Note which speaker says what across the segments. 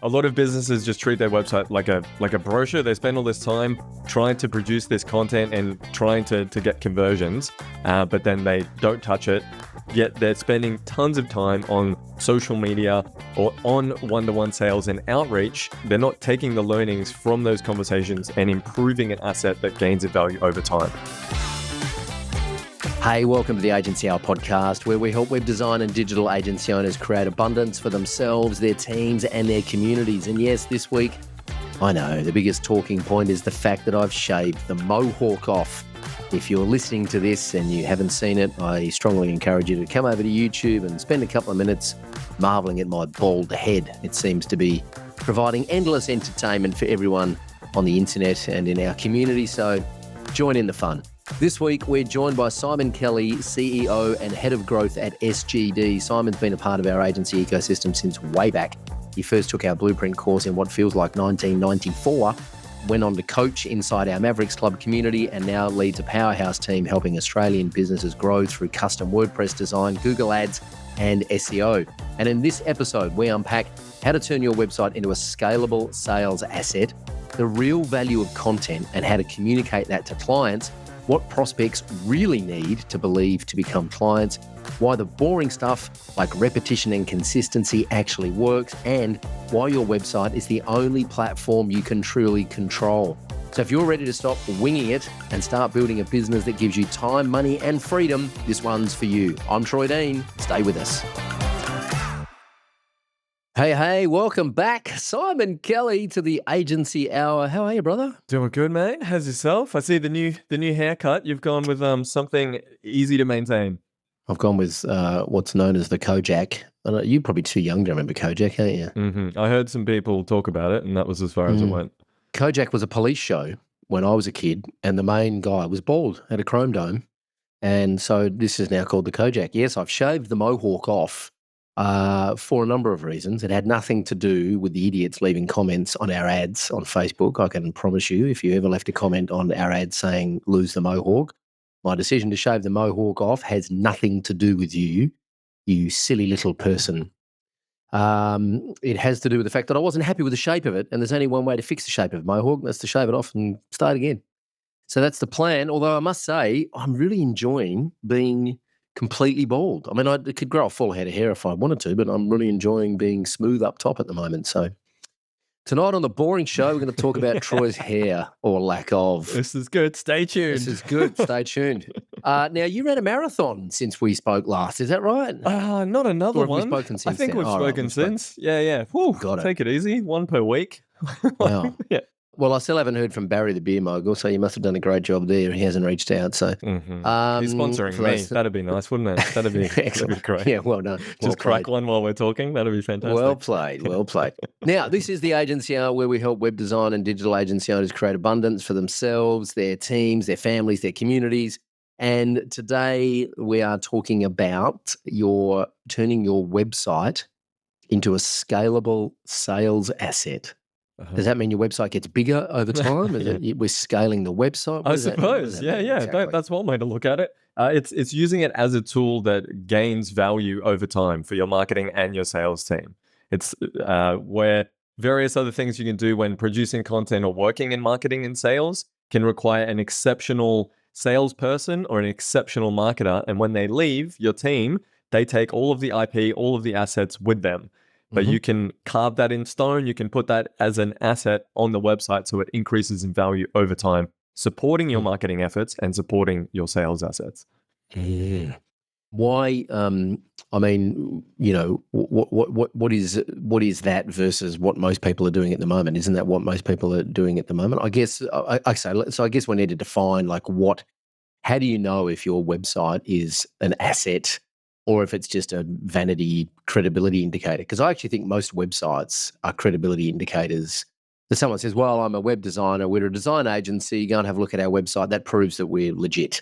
Speaker 1: A lot of businesses just treat their website like a brochure. They spend all this time trying to produce this content and trying to get conversions, but then they don't touch it. Yet they're spending tons of time on social media or on one-to-one sales and outreach. They're not taking the learnings from those conversations and improving an asset that gains in value over time.
Speaker 2: Hey, welcome to the Agency Hour podcast, where we help web design and digital agency owners create abundance for themselves, their teams, and their communities. And yes, this week, I know the biggest talking point is the fact that I've shaved the mohawk off. If you're listening to this and you haven't seen it, I strongly encourage you to come over to YouTube and spend a couple of minutes marveling at my bald head. It seems to be providing endless entertainment for everyone on the internet and in our community, so join in the fun. This week, we're joined by Simon Kelly, CEO and Head of Growth at SGD. Simon's been a part of our agency ecosystem since way back. He first took our blueprint course in what feels like 1994, went on to coach inside our Mavericks club community, and now leads a powerhouse team helping Australian businesses grow through custom WordPress design, Google Ads, and SEO. And in this episode, we unpack how to turn your website into a scalable sales asset, the real value of content, and how to communicate that to clients, what prospects really need to believe to become clients, why the boring stuff like repetition and consistency actually works, and why your website is the only platform you can truly control. So if you're ready to stop winging it and start building a business that gives you time, money, and freedom, this one's for you. I'm Troy Dean. Stay with us. Hey, welcome back. Simon Kelly to the Agency Hour. How are you, brother?
Speaker 1: Doing good, mate. How's yourself? I see the new haircut. You've gone with something easy to maintain.
Speaker 2: I've gone with what's known as the Kojak. You're probably too young to remember Kojak, aren't you?
Speaker 1: Mm-hmm. I heard some people talk about it, and that was as far as it went.
Speaker 2: Kojak was a police show when I was a kid, and the main guy was bald, had a chrome dome, and so this is now called the Kojak. Yes, I've shaved the mohawk off for a number of reasons. It had nothing to do with the idiots leaving comments on our ads on Facebook. I can promise you, if you ever left a comment on our ad saying lose the mohawk, my decision to shave the mohawk off has nothing to do with you, you silly little person. It has to do with the fact that I wasn't happy with the shape of it, and there's only one way to fix the shape of a mohawk, and that's to shave it off and start again. So that's the plan, although I must say I'm really enjoying being completely bald. I mean, I could grow a full head of hair if I wanted to, but I'm really enjoying being smooth up top at the moment. So tonight on The Boring Show, we're going to talk about Troy's hair or lack of.
Speaker 1: This is good. Stay tuned.
Speaker 2: This is good. Stay tuned. Now, you ran a marathon since we spoke last. Is that right?
Speaker 1: Not another one.
Speaker 2: We've spoken since
Speaker 1: I think
Speaker 2: then?
Speaker 1: we've
Speaker 2: All right,
Speaker 1: spoken since. Yeah. Whew,
Speaker 2: Got it.
Speaker 1: Take it easy. One per week.
Speaker 2: Wow.
Speaker 1: Yeah.
Speaker 2: Well, I still haven't heard from Barry the beer mogul, so you must have done a great job there. He hasn't reached out. So
Speaker 1: He's sponsoring me. That'd be nice, wouldn't it? That'd be great.
Speaker 2: Yeah, well done.
Speaker 1: Just crack one while we're talking. That'd be fantastic.
Speaker 2: Well played. Now, this is the Agency Hour where we help web design and digital agency owners create abundance for themselves, their teams, their families, their communities. And today we are talking about turning your website into a scalable sales asset. Does that mean your website gets bigger over time? We're scaling the website?
Speaker 1: I suppose. Yeah.
Speaker 2: Exactly.
Speaker 1: That's one way to look at it. It's using it as a tool that gains value over time for your marketing and your sales team. It's where various other things you can do when producing content or working in marketing and sales can require an exceptional salesperson or an exceptional marketer. And when they leave your team, they take all of the IP, all of the assets with them. But you can carve that in stone. You can put that as an asset on the website so it increases in value over time, supporting your marketing efforts and supporting your sales assets.
Speaker 2: Yeah. Why? I mean, you know, what is that versus what most people are doing at the moment? Isn't that what most people are doing at the moment? I guess. So I guess we need to define how do you know if your website is an asset or if it's just a vanity credibility indicator? Because I actually think most websites are credibility indicators. If someone says, well, I'm a web designer, we're a design agency, go and have a look at our website, that proves that we're legit.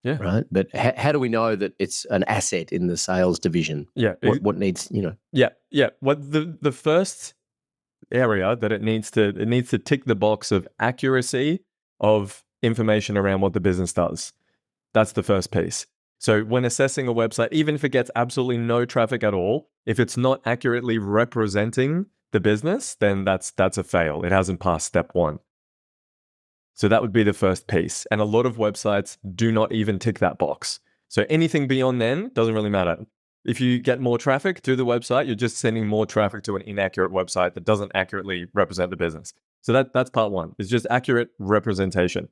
Speaker 1: Yeah.
Speaker 2: Right. But how do we know that it's an asset in the sales division?
Speaker 1: Yeah.
Speaker 2: What needs,
Speaker 1: Yeah. What the first area that it needs to tick the box of accuracy of information around what the business does. That's the first piece. So when assessing a website, even if it gets absolutely no traffic at all, if it's not accurately representing the business, then that's a fail. It hasn't passed step one. So that would be the first piece. And a lot of websites do not even tick that box. So anything beyond then doesn't really matter. If you get more traffic through the website, you're just sending more traffic to an inaccurate website that doesn't accurately represent the business. So that's part one. It's just accurate representation.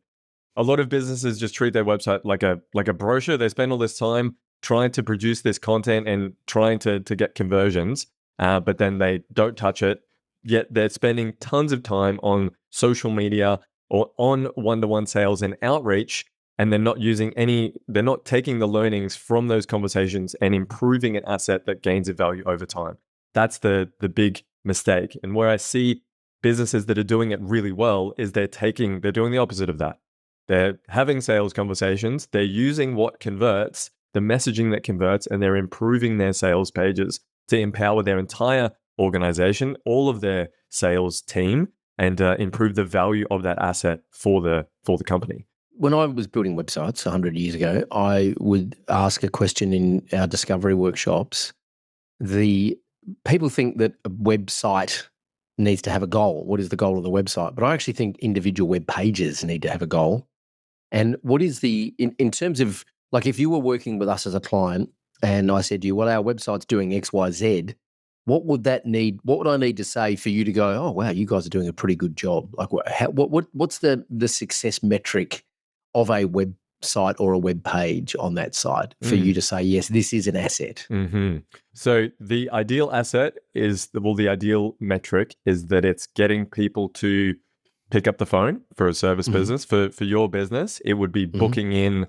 Speaker 1: A lot of businesses just treat their website like a brochure. They spend all this time trying to produce this content and trying to get conversions, but then they don't touch it. Yet they're spending tons of time on social media or on one-to-one sales and outreach, and they're not taking the learnings from those conversations and improving an asset that gains in value over time. That's the big mistake. And where I see businesses that are doing it really well is they're doing the opposite of that. They're having sales conversations, they're using what converts, the messaging that converts, and they're improving their sales pages to empower their entire organization, all of their sales team, and improve the value of that asset for the company.
Speaker 2: When I was building websites 100 years ago, I would ask a question in our discovery workshops. The people think that a website needs to have a goal. What is the goal of the website? But I actually think individual web pages need to have a goal. And what is in terms of, like, if you were working with us as a client and I said to you, well, our website's doing X, Y, Z, what would I need to say for you to go, oh, wow, you guys are doing a pretty good job? Like, what's the success metric of a website or a web page on that side for you to say, yes, this is an asset?
Speaker 1: Mm-hmm. So the ideal asset the ideal metric is that it's getting people to pick up the phone for a service business. For your business, it would be booking in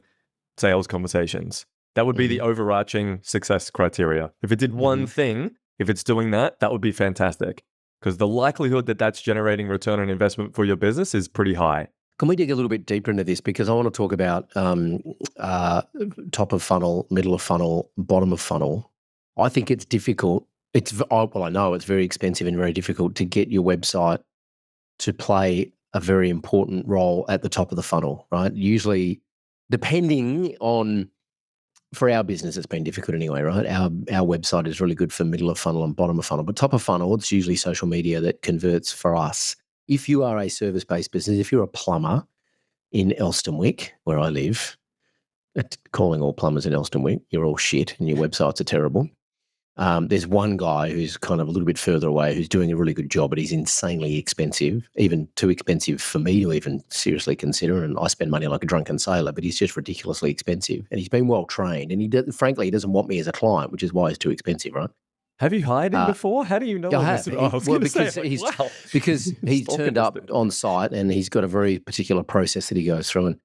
Speaker 1: sales conversations. That would be the overarching success criteria. If it did one thing, if it's doing that, that would be fantastic, because the likelihood that that's generating return on investment for your business is pretty high.
Speaker 2: Can we dig a little bit deeper into this? Because I want to talk about top of funnel, middle of funnel, bottom of funnel. I think it's difficult. I know it's very expensive and very difficult to get your website to play a very important role at the top of the funnel, right? Usually, depending on, for our business, it's been difficult anyway, right? Our website is really good for middle of funnel and bottom of funnel, but top of funnel, it's usually social media that converts for us. If you are a service-based business, if you're a plumber in Elstonwick, where I live, calling all plumbers in Elstonwick, you're all shit and your websites are terrible. There's one guy who's kind of a little bit further away who's doing a really good job, but he's insanely expensive, even too expensive for me to even seriously consider. And I spend money like a drunken sailor, but he's just ridiculously expensive. And he's been well trained, and frankly, he doesn't want me as a client, which is why he's too expensive, right?
Speaker 1: Have you hired him before? How do you know?
Speaker 2: I have. Because he's turned up on site and he's got a very particular process that he goes through. And,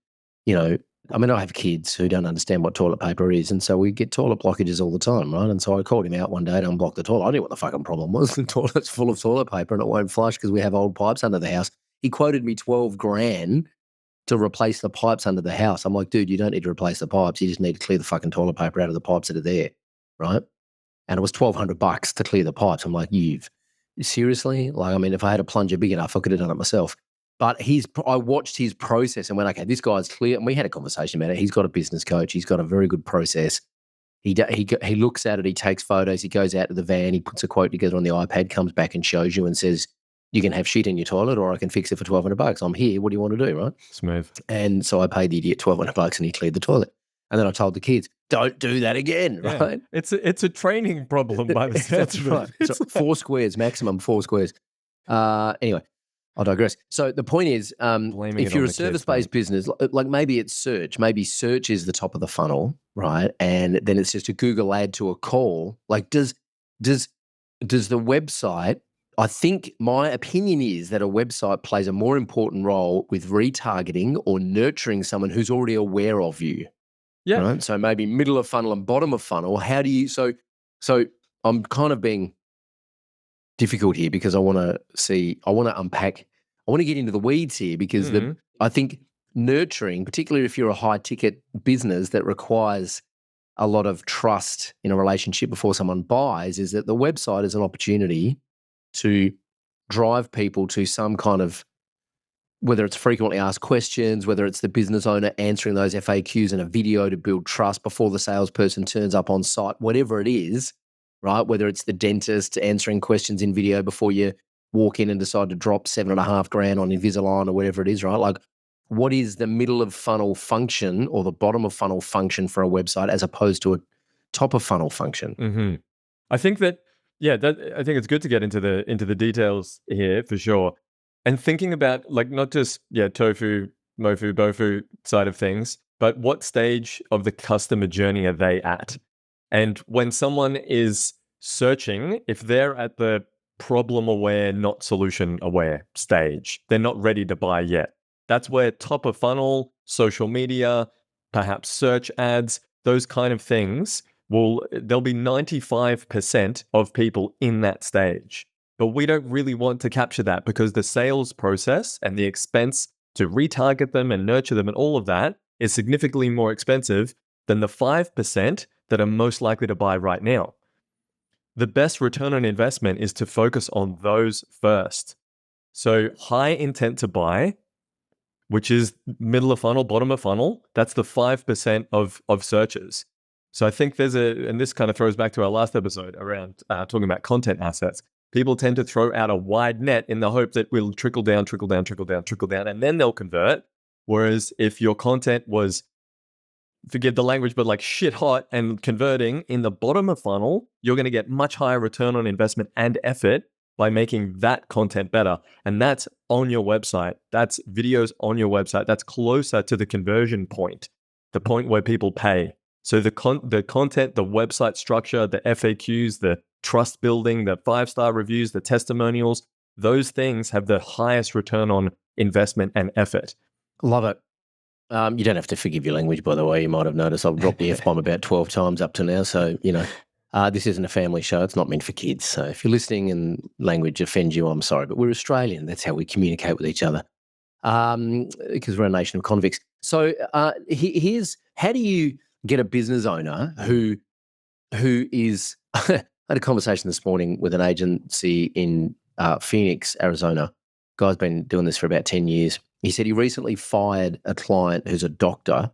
Speaker 2: I have kids who don't understand what toilet paper is, and so we get toilet blockages all the time, right? And so I called him out one day to unblock the toilet. I knew what the fucking problem was. The toilet's full of toilet paper and it won't flush because we have old pipes under the house. He quoted me $12,000 to replace the pipes under the house. I'm like, dude, you don't need to replace the pipes. You just need to clear the fucking toilet paper out of the pipes that are there, right? And it was $1,200 to clear the pipes. I'm like, seriously? Like, if I had a plunger big enough, I could have done it myself. But I watched his process and went, okay, this guy's clear. And we had a conversation about it. He's got a business coach. He's got a very good process. He looks at it. He takes photos. He goes out to the van. He puts a quote together on the iPad, comes back and shows you and says, you can have shit in your toilet or I can fix it for $1,200. I'm here. What do you want to do, right?
Speaker 1: Smooth.
Speaker 2: And so I paid the idiot $1,200 and he cleared the toilet. And then I told the kids, don't do that again, right?
Speaker 1: It's a training problem by the sense of it.
Speaker 2: Right. So 4 squares, maximum 4 squares. Anyway, I'll digress. So the point is, if you're a service-based business, like maybe it's search. Maybe search is the top of the funnel, right? And then it's just a Google ad to a call. Like does the website, I think my opinion is that a website plays a more important role with retargeting or nurturing someone who's already aware of you.
Speaker 1: Yeah.
Speaker 2: Right? So maybe middle of funnel and bottom of funnel. How do you, so I'm kind of being difficult here because I want to unpack, I want to get into the weeds here because I think nurturing, particularly if you're a high ticket business that requires a lot of trust in a relationship before someone buys, is that the website is an opportunity to drive people to some kind of, whether it's frequently asked questions, whether it's the business owner answering those FAQs in a video to build trust before the salesperson turns up on site, whatever it is, right? Whether it's the dentist answering questions in video before you walk in and decide to drop $7,500 on Invisalign or whatever it is, right? Like, what is the middle of funnel function or the bottom of funnel function for a website as opposed to a top of funnel function?
Speaker 1: Mm-hmm. I think that, I think it's good to get into the details here for sure. And thinking about like not just tofu, mofu, bofu side of things, but what stage of the customer journey are they at? And when someone is searching, if they're at the problem aware, not solution aware stage, they're not ready to buy yet. That's where top of funnel, social media, perhaps search ads, those kind of things there'll be 95% of people in that stage. But we don't really want to capture that because the sales process and the expense to retarget them and nurture them and all of that is significantly more expensive than the 5% that are most likely to buy right now. The best return on investment is to focus on those first. So high intent to buy, which is middle of funnel, bottom of funnel, that's the 5% of searches. So I think and this kind of throws back to our last episode around talking about content assets. People tend to throw out a wide net in the hope that will trickle down, and then they'll convert. Whereas if your content was, forgive the language, but like shit hot and converting in the bottom of funnel, you're going to get much higher return on investment and effort by making that content better. And that's on your website. That's videos on your website. That's closer to the conversion point, the point where people pay. So the content, the website structure, the FAQs, the trust building, the 5-star reviews, the testimonials, those things have the highest return on investment and effort.
Speaker 2: Love it. You don't have to forgive your language, by the way. You might have noticed I've dropped the F-bomb about 12 times up to now. So, this isn't a family show. It's not meant for kids. So if you're listening and language offends you, I'm sorry. But we're Australian. That's how we communicate with each other because we're a nation of convicts. So here's how do you get a business owner who is – I had a conversation this morning with an agency in Phoenix, Arizona. Guy's been doing this for about 10 years. He said he recently fired a client who's a doctor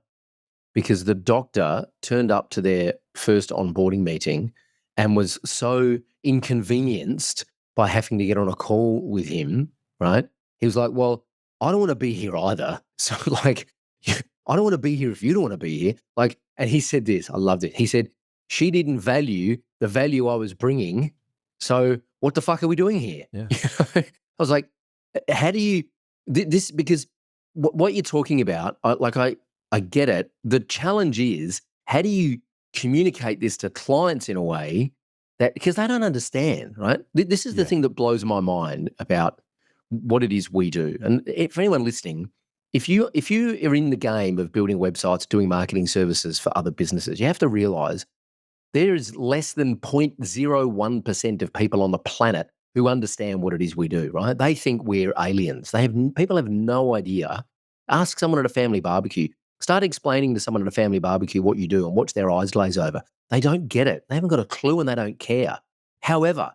Speaker 2: because the doctor turned up to their first onboarding meeting and was so inconvenienced by having to get on a call with him, right? He was like, well, I don't want to be here either. So like, I don't want to be here if you don't want to be here. Like, and he said this, I loved it. He said, she didn't value the value I was bringing. So what the fuck are we doing here?
Speaker 1: Yeah.
Speaker 2: I was like, how do you, this, because what you're talking about, I get it. The challenge is, how do you communicate this to clients in a way that, because they don't understand, right? This is the thing that blows my mind about what it is we do. And for anyone listening, if you are in the game of building websites, doing marketing services for other businesses, you have to realize there is less than 0.01% of people on the planet who understand what it is we do, right? They think we're aliens. People have no idea. Ask someone at a family barbecue. Start explaining to someone at a family barbecue what you do and watch their eyes glaze over. They don't get it. They haven't got a clue and they don't care. However,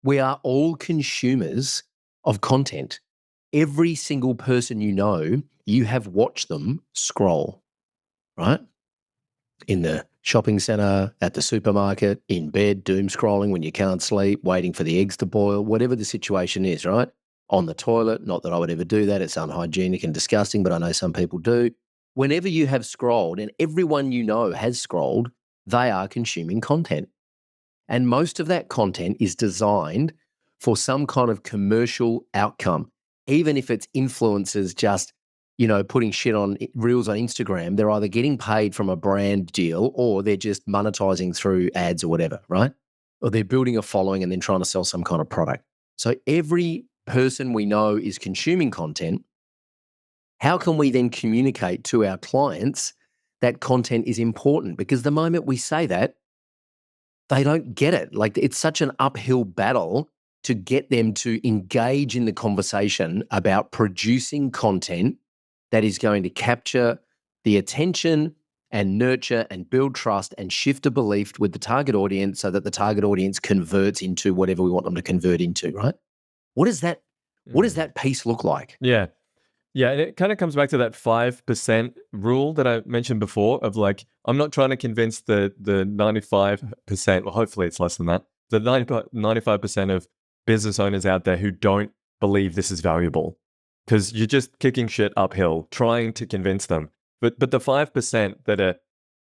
Speaker 2: we are all consumers of content. Every single person you have watched them scroll, right? In the shopping center, at the supermarket, in bed, doom scrolling when you can't sleep, waiting for the eggs to boil, whatever the situation is, right? On the toilet, not that I would ever do that. It's unhygienic and disgusting, but I know some people do. Whenever you have scrolled, and everyone you know has scrolled, they are consuming content. And most of that content is designed for some kind of commercial outcome. Even if it's influencers just putting shit on reels on Instagram, they're either getting paid from a brand deal or they're just monetizing through ads or whatever, right? Or they're building a following and then trying to sell some kind of product. So every person we know is consuming content. How can we then communicate to our clients that content is important? Because the moment we say that, they don't get it. Like, it's such an uphill battle to get them to engage in the conversation about producing content that is going to capture the attention and nurture and build trust and shift a belief with the target audience so that the target audience converts into whatever we want them to convert into, right? What does that piece look like?
Speaker 1: Yeah. Yeah, and it kind of comes back to that 5% rule that I mentioned before of like, I'm not trying to convince the 95%, well, hopefully it's less than that, the 95% of business owners out there who don't believe this is valuable, because you're just kicking shit uphill, trying to convince them. But the 5% that are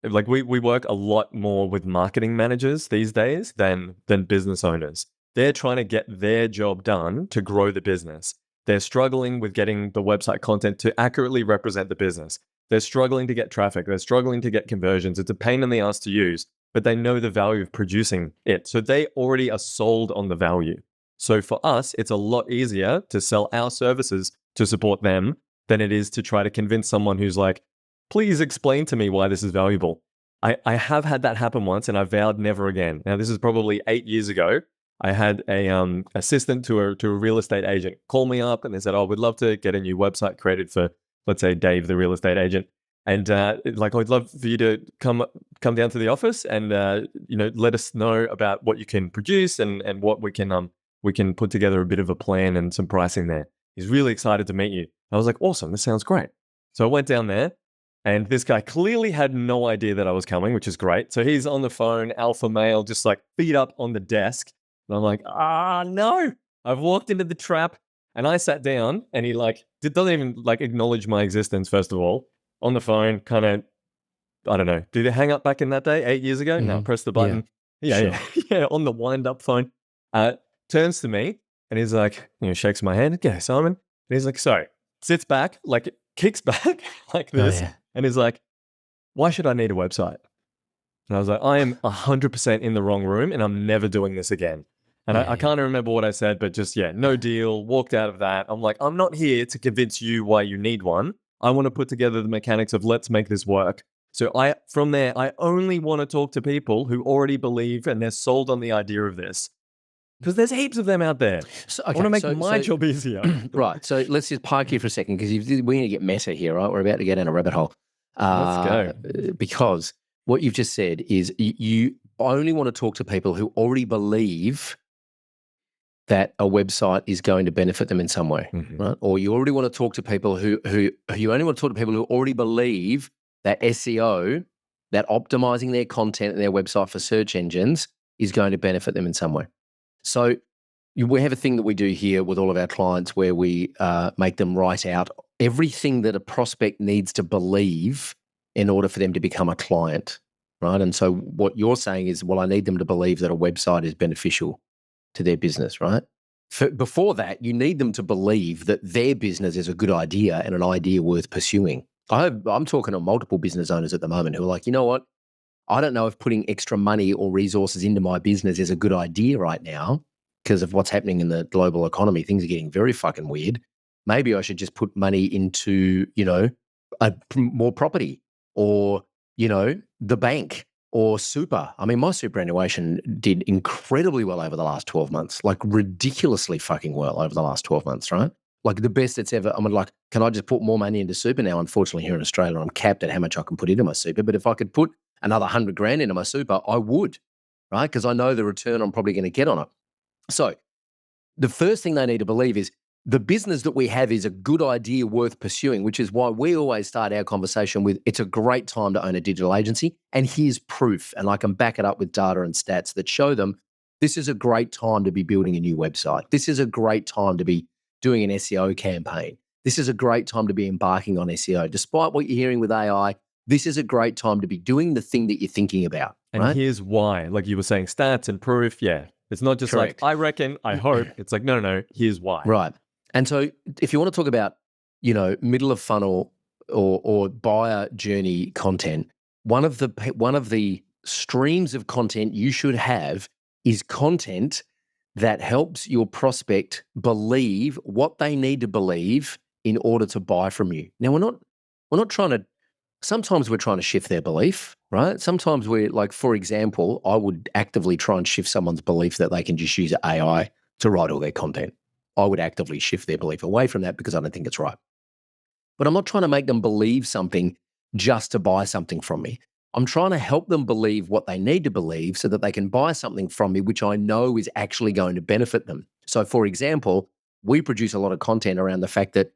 Speaker 1: like, we work a lot more with marketing managers these days than business owners. They're trying to get their job done to grow the business. They're struggling with getting the website content to accurately represent the business. They're struggling to get traffic. They're struggling to get conversions. It's a pain in the ass to use, but they know the value of producing it. So they already are sold on the value. So for us, it's a lot easier to sell our services to support them than it is to try to convince someone who's like, please explain to me why this is valuable. I have had that happen once, and I vowed never again. Now, this is probably 8 years ago. I had a assistant to a real estate agent call me up, and they said, "Oh, we'd love to get a new website created for, let's say, Dave, the real estate agent, and like, I'd love for you to come down to the office and let us know about what you can produce and what we can put together a bit of a plan and some pricing there. He's really excited to meet you." I was like, "Awesome, this sounds great." So I went down there, and this guy clearly had no idea that I was coming, which is great. So he's on the phone, alpha male, just like feet up on the desk. And I'm like, no, I've walked into the trap. And I sat down, and he doesn't even acknowledge my existence, first of all, on the phone, kind of, I don't know. Did it hang up back in that day, 8 years ago?
Speaker 2: Mm-hmm.
Speaker 1: No, press the button. Yeah, on the wind up phone. Turns to me, and he's like, shakes my hand. "Yeah, Simon." And he's like, "Sorry," sits back, kicks back like this.
Speaker 2: Oh, yeah.
Speaker 1: And he's like, "Why should I need a website?" And I was like, "I am 100% in the wrong room, and I'm never doing this again." And I can't remember what I said, but just, no deal, walked out of that. I'm like, I'm not here to convince you why you need one. I want to put together the mechanics of let's make this work. So from there, I only want to talk to people who already believe and they're sold on the idea of this. Because there's heaps of them out there.
Speaker 2: So,
Speaker 1: I want to make my job easier.
Speaker 2: Right. So let's just park here for a second, because we need to get meta here, right? We're about to get in a rabbit hole.
Speaker 1: Let's go.
Speaker 2: Because what you've just said is you only want to talk to people who already believe that a website is going to benefit them in some way, right? Or you already want to talk to people who you only want to talk to people who already believe that SEO, that optimizing their content and their website for search engines is going to benefit them in some way. So we have a thing that we do here with all of our clients where we make them write out everything that a prospect needs to believe in order for them to become a client, right? And so what you're saying is, well, I need them to believe that a website is beneficial to their business, right? Before that, you need them to believe that their business is a good idea and an idea worth pursuing. I'm talking to multiple business owners at the moment who are like, you know what? I don't know if putting extra money or resources into my business is a good idea right now because of what's happening in the global economy. Things are getting very fucking weird. Maybe I should just put money into, more property or, the bank or super. I mean, my superannuation did incredibly well over the last 12 months, like ridiculously fucking well over the last 12 months, right? Like the best it's ever. I'm like, can I just put more money into super now? Unfortunately, here in Australia, I'm capped at how much I can put into my super. But if I could put another 100 grand into my super, I would, right? Because I know the return I'm probably going to get on it. So the first thing they need to believe is the business that we have is a good idea worth pursuing, which is why we always start our conversation with, it's a great time to own a digital agency. And here's proof. And I can back it up with data and stats that show them this is a great time to be building a new website. This is a great time to be doing an SEO campaign. This is a great time to be embarking on SEO. Despite what you're hearing with AI, this is a great time to be doing the thing that you're thinking about.
Speaker 1: And
Speaker 2: right?
Speaker 1: here's why. Like you were saying, stats and proof. Yeah. It's not just
Speaker 2: Correct.
Speaker 1: like, I reckon, I hope. It's like, no, here's why.
Speaker 2: Right. And so if you want to talk about, middle of funnel or buyer journey content, one of the streams of content you should have is content that helps your prospect believe what they need to believe in order to buy from you. Now, we're not trying to, sometimes we're trying to shift their belief, right? Sometimes we're like, for example, I would actively try and shift someone's belief that they can just use AI to write all their content. I would actively shift their belief away from that because I don't think it's right. But I'm not trying to make them believe something just to buy something from me. I'm trying to help them believe what they need to believe so that they can buy something from me, which I know is actually going to benefit them. So, for example, we produce a lot of content around the fact that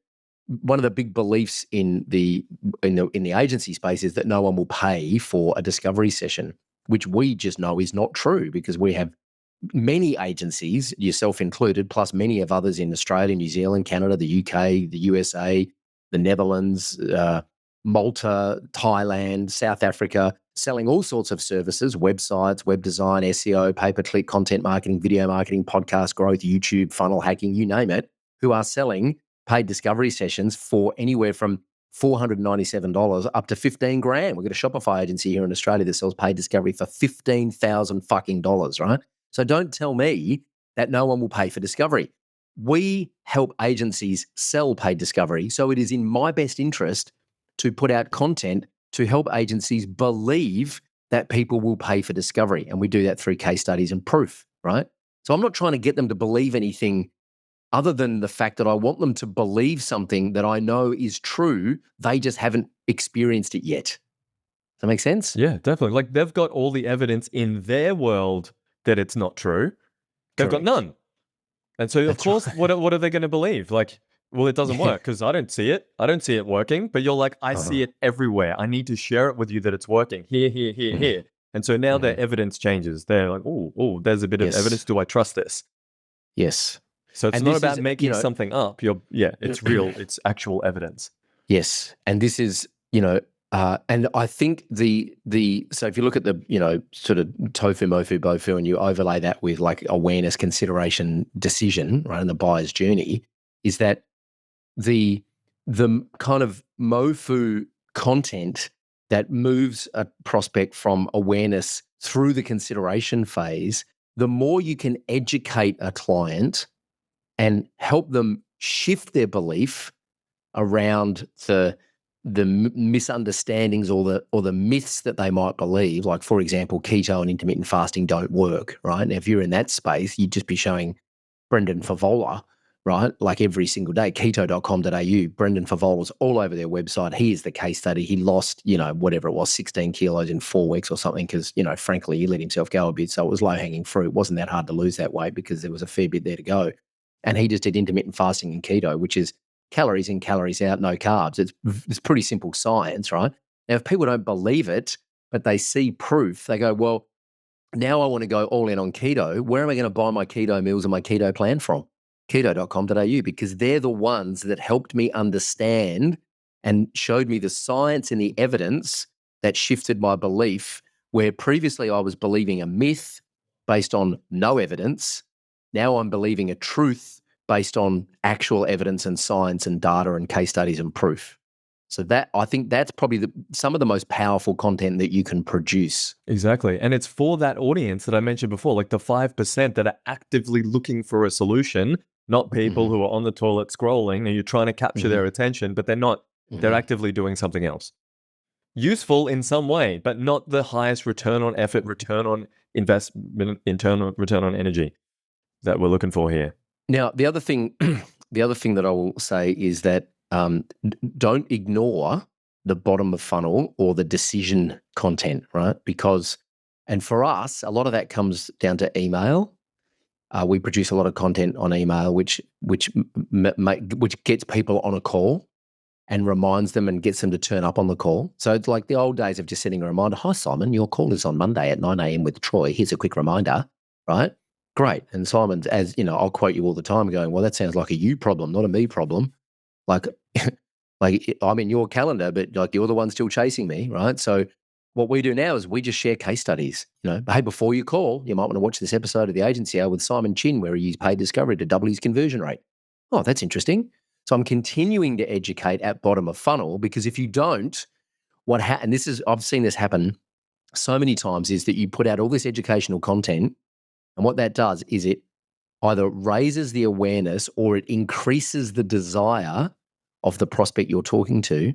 Speaker 2: one of the big beliefs in the agency space is that no one will pay for a discovery session, which we just know is not true because we have many agencies, yourself included, plus many of others in Australia, New Zealand, Canada, the UK, the USA, the Netherlands, Malta, Thailand, South Africa, selling all sorts of services, websites, web design, SEO, pay-per-click, content marketing, video marketing, podcast growth, YouTube, funnel hacking, you name it, who are selling paid discovery sessions for anywhere from $497 up to 15 grand. We've got a Shopify agency here in Australia that sells paid discovery for 15,000 fucking dollars, right? So don't tell me that no one will pay for discovery. We help agencies sell paid discovery. So it is in my best interest to put out content to help agencies believe that people will pay for discovery. And we do that through case studies and proof, right? So I'm not trying to get them to believe anything other than the fact that I want them to believe something that I know is true. They just haven't experienced it yet. Does that make sense?
Speaker 1: Yeah, definitely. Like they've got all the evidence in their world that it's not true. They've got
Speaker 2: Correct.
Speaker 1: none. And so, of
Speaker 2: That's
Speaker 1: course,
Speaker 2: right.
Speaker 1: what are they going to believe? Like, well, it doesn't work because I don't see it. I don't see it working. But you're like, I see it everywhere. I need to share it with you that it's working here, here, here, here. And so now their evidence changes. They're like, oh, there's a bit of evidence. Do I trust this?
Speaker 2: Yes.
Speaker 1: So it's
Speaker 2: And
Speaker 1: not
Speaker 2: this
Speaker 1: about
Speaker 2: is,
Speaker 1: making something up. It's real. It's actual evidence.
Speaker 2: Yes. And this is, and I think so if you look at the, sort of tofu, mofu, bofu, and you overlay that with like awareness, consideration, decision, right, and the buyer's journey, is that the kind of mofu content that moves a prospect from awareness through the consideration phase, the more you can educate a client and help them shift their belief around the misunderstandings or the myths that they might believe. Like, for example, keto and intermittent fasting don't work, right? Now, if you're in that space, you'd just be showing Brendan Favola, right? Like every single day, keto.com.au, Brendan Favola's all over their website. He is the case study. He lost, whatever it was, 16 kilos in 4 weeks or something because, frankly, he let himself go a bit. So it was low-hanging fruit. It wasn't that hard to lose that weight because there was a fair bit there to go. And he just did intermittent fasting and keto, which is calories in, calories out, no carbs. It's pretty simple science, right? Now, if people don't believe it, but they see proof, they go, well, now I want to go all in on keto. Where am I going to buy my keto meals and my keto plan from? Keto.com.au, because they're the ones that helped me understand and showed me the science and the evidence that shifted my belief, where previously I was believing a myth based on no evidence. Now I'm believing a truth based on actual evidence and science and data and case studies and proof. So that, I think that's probably some of the most powerful content that you can produce.
Speaker 1: Exactly. And it's for that audience that I mentioned before, like the 5% that are actively looking for a solution, not people who are on the toilet scrolling and you're trying to capture their attention, but they're not, they're actively doing something else. Useful in some way, but not the highest return on effort, return on investment, internal return on energy that we're looking for here.
Speaker 2: Now, the other thing that I will say is that don't ignore the bottom of funnel or the decision content, right? Because, and for us, a lot of that comes down to email. We produce a lot of content on email, which gets people on a call and reminds them and gets them to turn up on the call. So it's like the old days of just sending a reminder. Hi, Simon, your call is on Monday at 9 a.m. with Troy. Here's a quick reminder, right? Great. And Simon's, as you know, I'll quote you all the time going, well, that sounds like a you problem, not a me problem. Like, like I'm in your calendar, but like you're the one still chasing me, right? So what we do now is we just share case studies. Hey, before you call, you might want to watch this episode of The Agency Hour with Simon Chin, where he used paid discovery to double his conversion rate. Oh, that's interesting. So I'm continuing to educate at bottom of funnel, because if you don't, and I've seen this happen so many times, is that you put out all this educational content, and what that does is it either raises the awareness or it increases the desire of the prospect you're talking to,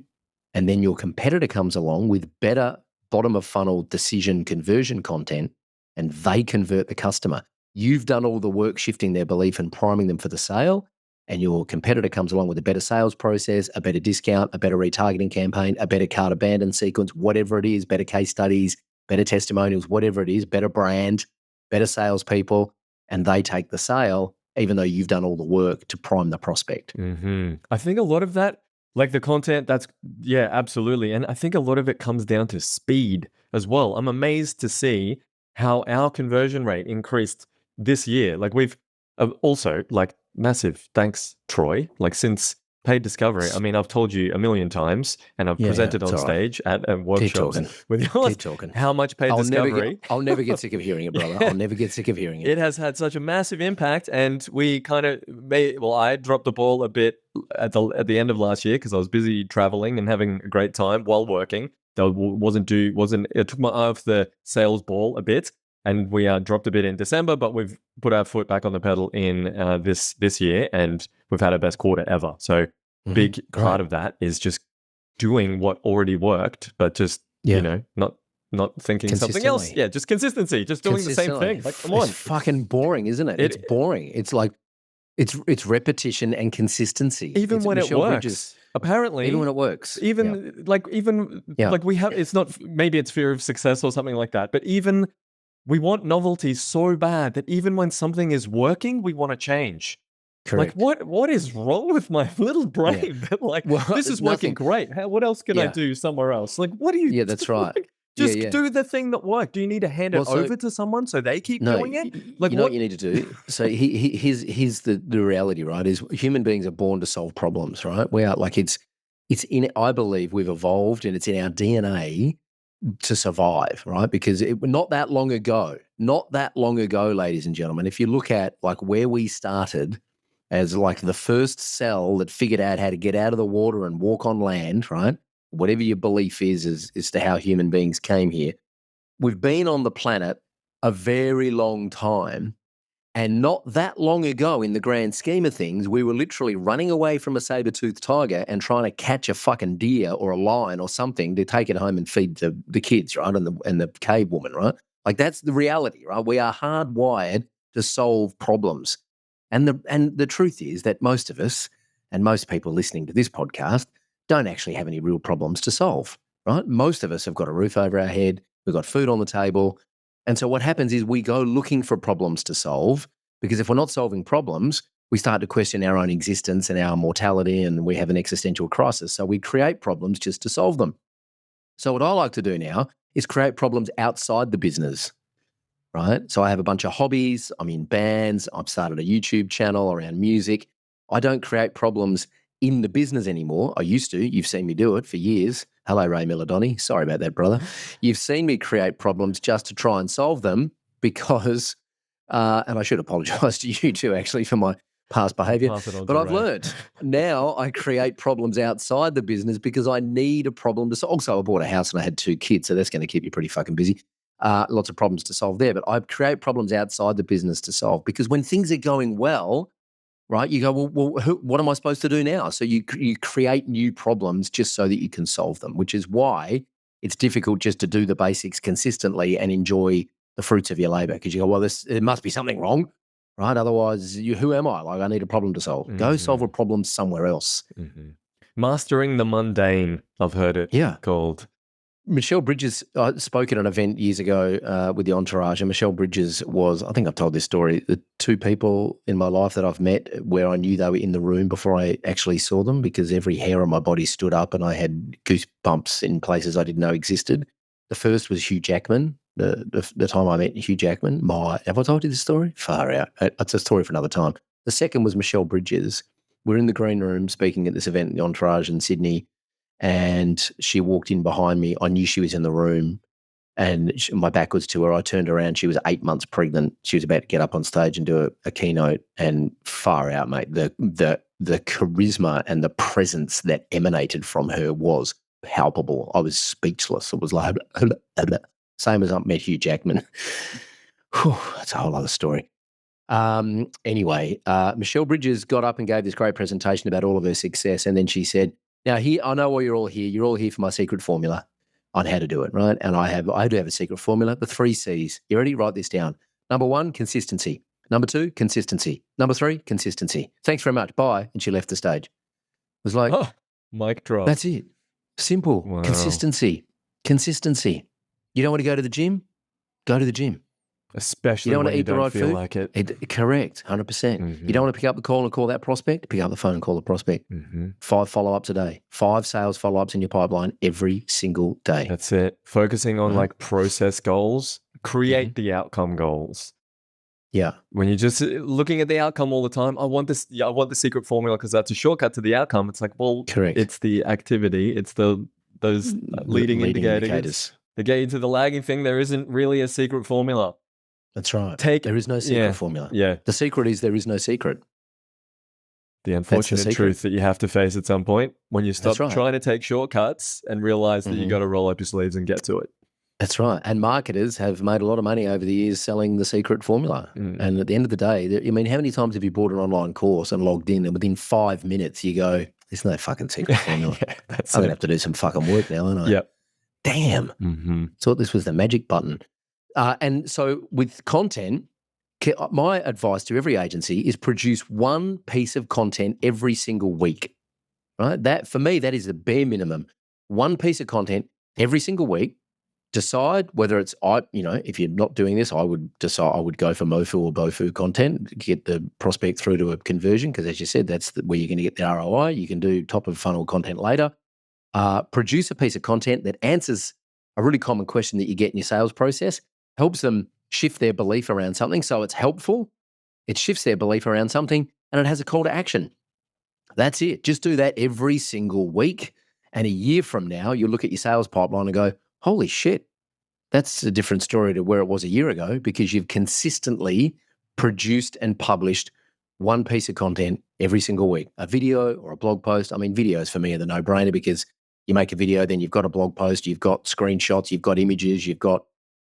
Speaker 2: and then your competitor comes along with better bottom of funnel decision conversion content, and they convert the customer. You've done all the work shifting their belief and priming them for the sale, and your competitor comes along with a better sales process, a better discount, a better retargeting campaign, a better cart abandon sequence, whatever it is, better case studies, better testimonials, whatever it is, better brand, better salespeople, and they take the sale, even though you've done all the work to prime the prospect.
Speaker 1: I think a lot of that, like the content, yeah, absolutely. And I think a lot of it comes down to speed as well. I'm amazed to see how our conversion rate increased this year. Like we've also like massive thanks, Troy. Like since paid discovery, I mean, I've told you a million times, and I've presented on stage at workshops with yours.
Speaker 2: Keep talking.
Speaker 1: How much paid discovery?
Speaker 2: I'll never get sick of hearing it, brother. I'll never get sick of hearing it.
Speaker 1: It has had such a massive impact, and we kind of I dropped the ball a bit at the end of last year because I was busy traveling and having a great time while working. It took my eye off the sales ball a bit, and we dropped a bit in December, but we've put our foot back on the pedal in this year, and we've had our best quarter ever. So big part of that is just doing what already worked, but just not thinking something else. Yeah, just consistency, just doing the same thing. Like, come on.
Speaker 2: It's fucking boring, isn't it? It's boring. It's like it's repetition and consistency.
Speaker 1: Even when
Speaker 2: Michelle
Speaker 1: it works.
Speaker 2: Bridges,
Speaker 1: apparently.
Speaker 2: Even when it works.
Speaker 1: Like we have, it's not, maybe it's fear of success or something like that, but even we want novelty so bad that even when something is working, we want to change.
Speaker 2: Correct.
Speaker 1: Like what is wrong with my little brain? That like, this is working great. What else can I do somewhere else? Like, what do you?
Speaker 2: Yeah, that's right.
Speaker 1: Like, just do the thing that worked. Do you need to hand it over to someone so they keep doing it? Like,
Speaker 2: you know what you need to do? So here's the reality, right? Is human beings are born to solve problems, right? We are like it's in. I believe we've evolved, and it's in our DNA to survive, right? Because not that long ago, ladies and gentlemen, if you look at like where we started as like the first cell that figured out how to get out of the water and walk on land, right? Whatever your belief is as to how human beings came here, we've been on the planet a very long time. And not that long ago, in the grand scheme of things, we were literally running away from a saber-toothed tiger and trying to catch a fucking deer or a lion or something to take it home and feed the kids, right? And the cave woman, right? Like that's the reality, right? We are hardwired to solve problems. And the truth is that most of us and most people listening to this podcast don't actually have any real problems to solve, right? Most of us have got a roof over our head, we've got food on the table. And so what happens is we go looking for problems to solve, because if we're not solving problems, we start to question our own existence and our mortality, and we have an existential crisis. So we create problems just to solve them. So what I like to do now is create problems outside the business, right? So I have a bunch of hobbies. I'm in bands. I've started a YouTube channel around music. I don't create problems in the business anymore. I used to. You've seen me do it for years. Hello, Ray Milladoni. Sorry about that, brother. You've seen me create problems just to try and solve them because, and I should apologise to you too, actually, for my past behaviour. But I've learned now I create problems outside the business because I need a problem to solve. Also, I bought a house and I had 2 kids, so that's going to keep you pretty fucking busy. Lots of problems to solve there. But I create problems outside the business to solve, because when things are going well, right, you go, what am I supposed to do now? So you create new problems just so that you can solve them, which is why it's difficult just to do the basics consistently and enjoy the fruits of your labor, because you go, well, there must be something wrong, right? Otherwise, who am I? Like, I need a problem to solve. Mm-hmm. Go solve a problem somewhere else.
Speaker 1: Mm-hmm. Mastering the mundane, I've heard it called.
Speaker 2: Michelle Bridges spoke at an event years ago with the Entourage, and Michelle Bridges was, I think I've told this story, the 2 people in my life that I've met where I knew they were in the room before I actually saw them, because every hair on my body stood up and I had goosebumps in places I didn't know existed. The first was Hugh Jackman. The time I met Hugh Jackman, have I told you this story? Far out. It's a story for another time. The second was Michelle Bridges. We're in the green room speaking at this event in the Entourage in Sydney, and she walked in behind me. I knew she was in the room, and my back was to her. I turned around. She was 8 months pregnant. She was about to get up on stage and do a keynote, and far out, mate. The charisma and the presence that emanated from her was palpable. I was speechless. It was like, same as I met Hugh Jackman. Whew, that's a whole other story. Anyway, Michelle Bridges got up and gave this great presentation about all of her success, and then she said, now, I know why you're all here. You're all here for my secret formula on how to do it, right? And I do have a secret formula, the 3 C's. You ready? Write this down. Number 1, consistency. Number 2, consistency. Number 3, consistency. Thanks very much. Bye. And she left the stage. It was like,
Speaker 1: mic drop.
Speaker 2: That's it. Simple.
Speaker 1: Wow.
Speaker 2: Consistency. You don't want to go to the gym? Go to the gym.
Speaker 1: Especially when you don't feel like it.
Speaker 2: Correct, 100%. Mm-hmm. You don't want to pick up the call and call that prospect? Pick up the phone and call the prospect. Mm-hmm. 5 follow-ups a day. 5 sales follow-ups in your pipeline every single day.
Speaker 1: That's it. Focusing on like process goals, create the outcome goals.
Speaker 2: Yeah.
Speaker 1: When you're just looking at the outcome all the time, I want this. Yeah, I want the secret formula because that's a shortcut to the outcome. It's like, well,
Speaker 2: Correct.
Speaker 1: it's the activity. It's those leading indicators that get you to the lagging thing. There isn't really a secret formula.
Speaker 2: That's right. There is no secret formula.
Speaker 1: Yeah.
Speaker 2: The secret is there is no secret.
Speaker 1: The unfortunate truth that you have to face at some point when you stop trying to take shortcuts and realize that you got to roll up your sleeves and get to it.
Speaker 2: That's right. And marketers have made a lot of money over the years selling the secret formula. And at the end of the day, I mean, how many times have you bought an online course and logged in and within 5 minutes you go, there's no fucking secret formula. I'm going to have to do some fucking work now, aren't I?
Speaker 1: Yep.
Speaker 2: Damn. Thought this was the magic button. And so with content, my advice to every agency is produce one piece of content every single week, right? That, for me, that is the bare minimum. One piece of content every single week. Decide whether it's, if you're not doing this, I would go for MoFu or BoFu content, get the prospect through to a conversion, because as you said, that's where you're going to get the ROI. You can do top of funnel content later. Produce a piece of content that answers a really common question that you get in your sales process, helps them shift their belief around something. So it's helpful, it shifts their belief around something, and it has a call to action. That's it. Just do that every single week. And a year from now, you'll look at your sales pipeline and go, holy shit, that's a different story to where it was a year ago, because you've consistently produced and published one piece of content every single week, a video or a blog post. I mean, videos for me are the no-brainer, because you make a video, then you've got a blog post, you've got screenshots, you've got images, you've got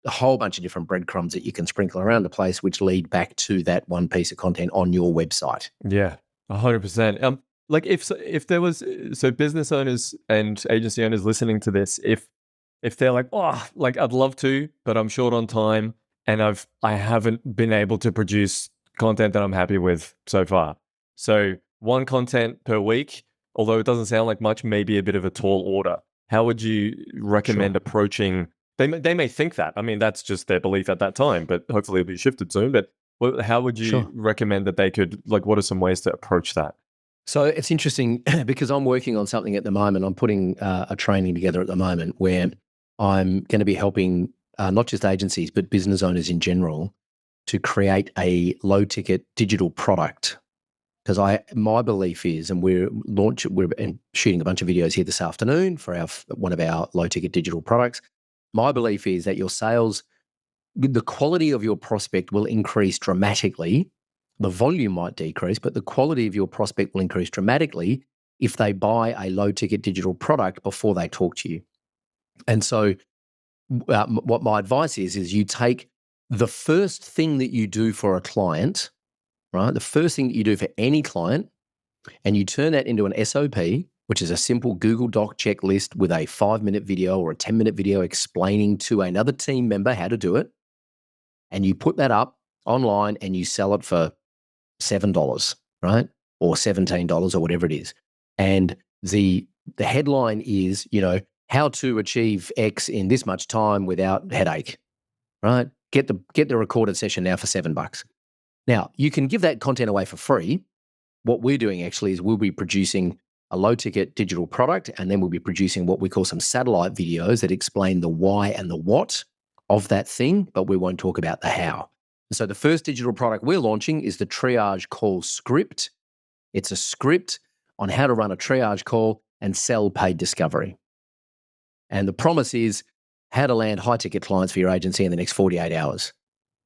Speaker 2: a whole bunch of different breadcrumbs that you can sprinkle around the place, which lead back to that one piece of content on your website.
Speaker 1: Yeah, 100%. Like if there was, so business owners and agency owners listening to this, if they're like, oh, like I'd love to, but I'm short on time and I haven't been able to produce content that I'm happy with so far. So one content per week, although it doesn't sound like much, maybe a bit of a tall order. How would you recommend approaching? They may think that. I mean, that's just their belief at that time, but hopefully it'll be shifted soon. But how would you recommend that they could, like, what are some ways to approach that?
Speaker 2: So it's interesting because I'm working on something at the moment. I'm putting a training together at the moment where I'm going to be helping not just agencies, but business owners in general to create a low-ticket digital product. Because my belief is, and we're shooting a bunch of videos here this afternoon for one of our low-ticket digital products. My belief is that your sales, the quality of your prospect will increase dramatically. The volume might decrease, but the quality of your prospect will increase dramatically if they buy a low-ticket digital product before they talk to you. And so what my advice is you take the first thing that you do for a client, right? The first thing that you do for any client, and you turn that into an SOP, which is a simple Google Doc checklist with a 5-minute video or a 10-minute video explaining to another team member how to do it. And you put that up online and you sell it for $7, right? Or $17 or whatever it is. And the headline is, how to achieve X in this much time without headache, right? Get the recorded session now for $7. Now, you can give that content away for free. What we're doing actually is we'll be producing a low-ticket digital product, and then we'll be producing what we call some satellite videos that explain the why and the what of that thing, but we won't talk about the how. So the first digital product we're launching is the triage call script. It's a script on how to run a triage call and sell paid discovery. And the promise is how to land high-ticket clients for your agency in the next 48 hours.